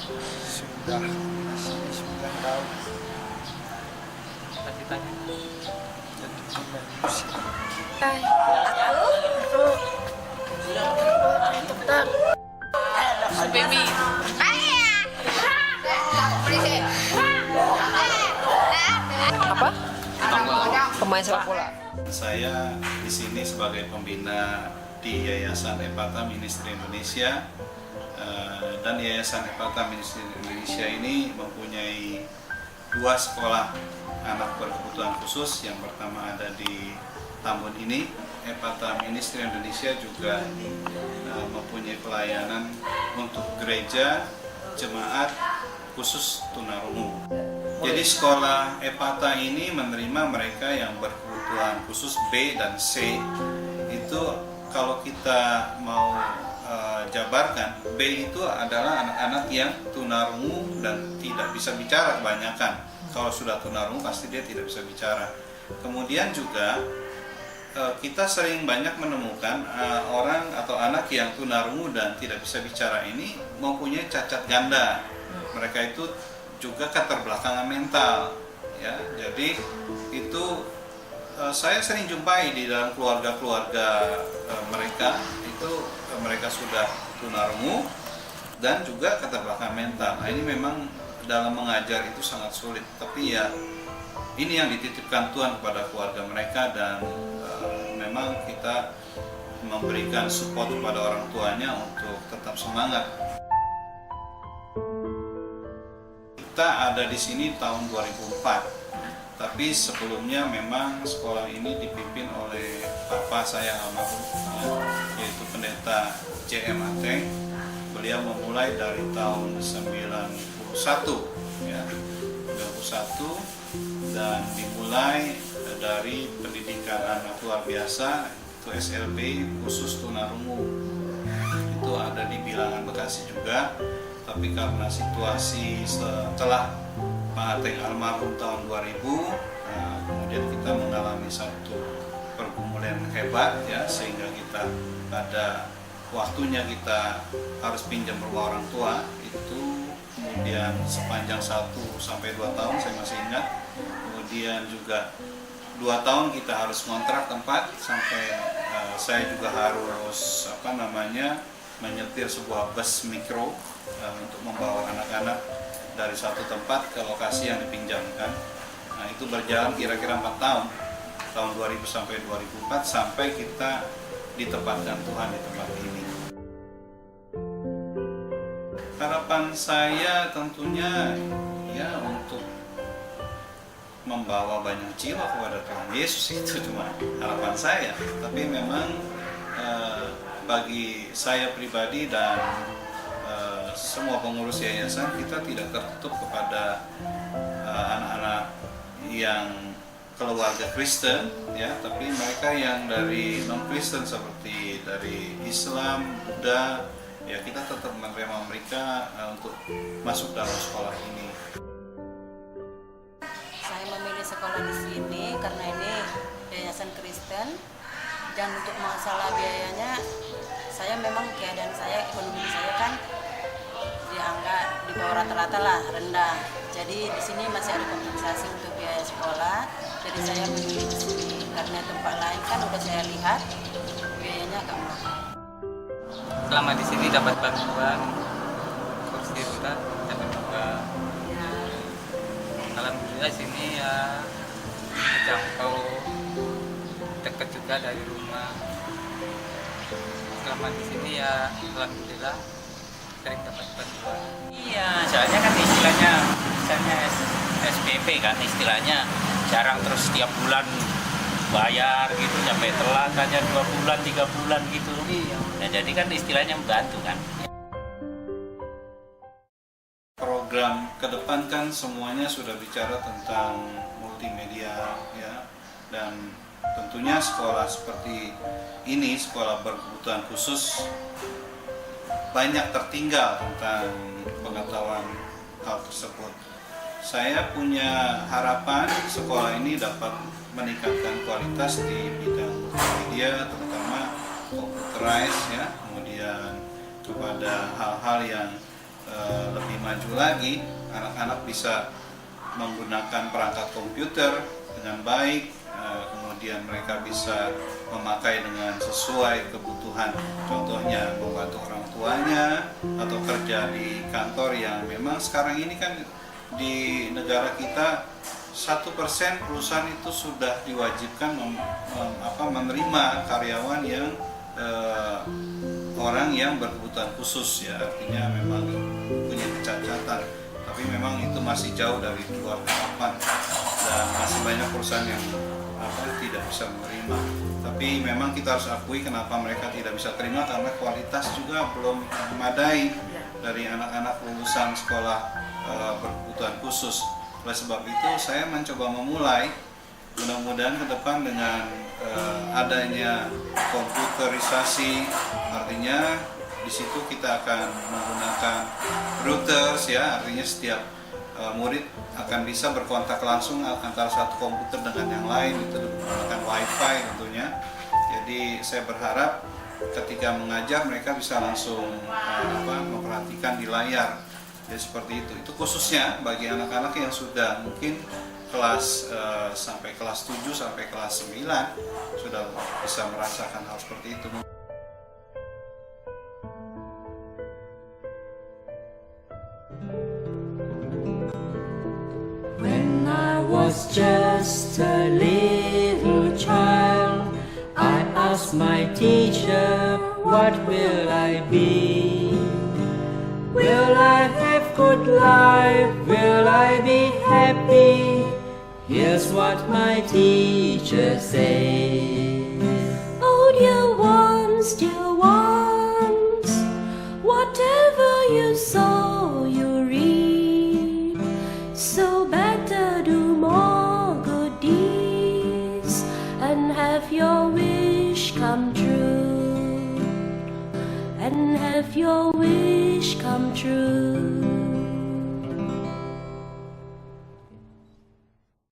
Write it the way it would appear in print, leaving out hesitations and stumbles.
Sudah sini 9 tahun. Cita-citanya? Jadi pemain musik. Baby. Apa? Pemain sepak bola. Saya di sini sebagai pembina di Yayasan Epata Ministry Indonesia, dan Yayasan Epata Ministry Indonesia ini mempunyai 2 sekolah anak berkebutuhan khusus. Yang pertama ada di Tambun ini. Epata Ministry Indonesia juga mempunyai pelayanan untuk gereja jemaat khusus tunarungu. Jadi sekolah Epata ini menerima mereka yang berkebutuhan khusus B dan C. Itu kalau kita mau jabarkan, B itu adalah anak-anak yang tunarungu dan tidak bisa bicara kebanyakan. Kalau sudah tunarungu pasti dia tidak bisa bicara. Kemudian juga kita sering banyak menemukan orang atau anak yang tunarungu dan tidak bisa bicara ini mempunyai cacat ganda. Mereka itu juga keterbelakangan mental, ya. Jadi itu saya sering jumpai di dalam keluarga-keluarga mereka itu mereka sudah tunarungu dan juga keterbelakangan mental. Nah, ini memang dalam mengajar itu sangat sulit, tapi ya ini yang dititipkan Tuhan kepada keluarga mereka, dan memang kita memberikan support kepada orang tuanya untuk tetap semangat. Kita ada di sini tahun 2004, tapi sebelumnya memang sekolah ini dipimpin oleh Papa saya almarhum, yaitu Pendeta J.M. Ateng. Beliau memulai dari tahun 91, ya, 91, dan dimulai dari pendidikan anak luar biasa, itu SLB khusus tunarungu. Itu ada di Bilangan Bekasi juga. Tapi karena situasi setelah Pak Ateng almarhum tahun 2000, kemudian kita mengalami satu pergumulan hebat, ya, sehingga kita pada waktunya kita harus pinjam rumah orang tua. Itu kemudian sepanjang 1-2 tahun saya masih ingat. Kemudian juga 2 tahun kita harus ngontrak tempat, sampai saya juga harus menyetir sebuah bus mikro untuk membawa anak-anak dari satu tempat ke lokasi yang dipinjamkan. Nah, itu berjalan kira-kira 4 tahun, tahun 2000 sampai 2004, sampai kita ditempatkan Tuhan di tempat ini. Harapan saya tentunya ya untuk membawa banyak jiwa kepada Tuhan Yesus, itu cuma harapan saya. Tapi memang bagi saya pribadi dan semua pengurus yayasan, kita tidak tertutup kepada anak-anak yang keluarga Kristen, ya, tapi mereka yang dari non-Kristen seperti dari Islam, Buddha, ya, kita tetap menerima mereka untuk masuk dalam sekolah ini. Saya memilih sekolah di sini karena ini yayasan Kristen, dan untuk masalah biayanya, saya memang keadaan saya, ekonomi saya kan dianggap di bawah rata-rata lah, rendah. Jadi di sini masih ada kompensasi untuk biaya sekolah. Jadi saya memilih di sini karena tempat lain kan udah saya lihat biayanya agak mahal. Selama di sini dapat bantuan kursi roda, dapat juga. Alhamdulillah sini ya terjangkau, dekat juga dari rumah. Selama di sini ya alhamdulillah sering dapat bantuan. Iya, soalnya kan istilahnya misalnya SPP kan istilahnya jarang terus setiap bulan bayar gitu, sampai telat hanya 2 bulan 3 bulan gitu. Iya. Nah, jadi kan istilahnya membantu kan. Program ke depan kan semuanya sudah bicara tentang multimedia, ya, dan tentunya sekolah seperti ini, sekolah berkebutuhan khusus, banyak tertinggal tentang pengetahuan hal tersebut. Saya punya harapan sekolah ini dapat meningkatkan kualitas di bidang multimedia, terutama computerized, ya, kemudian kepada hal-hal yang lebih maju lagi, anak-anak bisa menggunakan perangkat komputer dengan baik, kemudian mereka bisa memakai dengan sesuai kebutuhan, contohnya membantu orang tuanya atau kerja di kantor yang memang sekarang ini kan di negara kita 1% perusahaan itu sudah diwajibkan menerima karyawan yang orang yang berkebutuhan khusus, ya, artinya memang punya kecacatan, tapi memang itu masih jauh dari luar harapan dan masih banyak perusahaan yang tidak bisa menerima. Tapi memang kita harus akui kenapa mereka tidak bisa terima, karena kualitas juga belum memadai dari anak-anak lulusan sekolah berkebutuhan khusus. Oleh sebab itu saya mencoba memulai, mudah-mudahan ke depan dengan adanya komputerisasi, artinya di situ kita akan menggunakan routers, ya, artinya setiap murid akan bisa berkontak langsung antara satu komputer dengan yang lain, itu menggunakan wifi tentunya. Jadi saya berharap ketika mengajar mereka bisa langsung memperhatikan di layar. Jadi seperti itu. Itu khususnya bagi anak-anak yang sudah mungkin kelas sampai kelas 7 sampai kelas 9 sudah bisa merasakan hal seperti itu. When I was just a little child, I asked my teacher, what will I be? Will I have good life? Will I be happy? Here's what my teacher says. Oh dear ones, whatever you sow, you reap. So better do more good deeds and have your wish come true. And have your wish come true.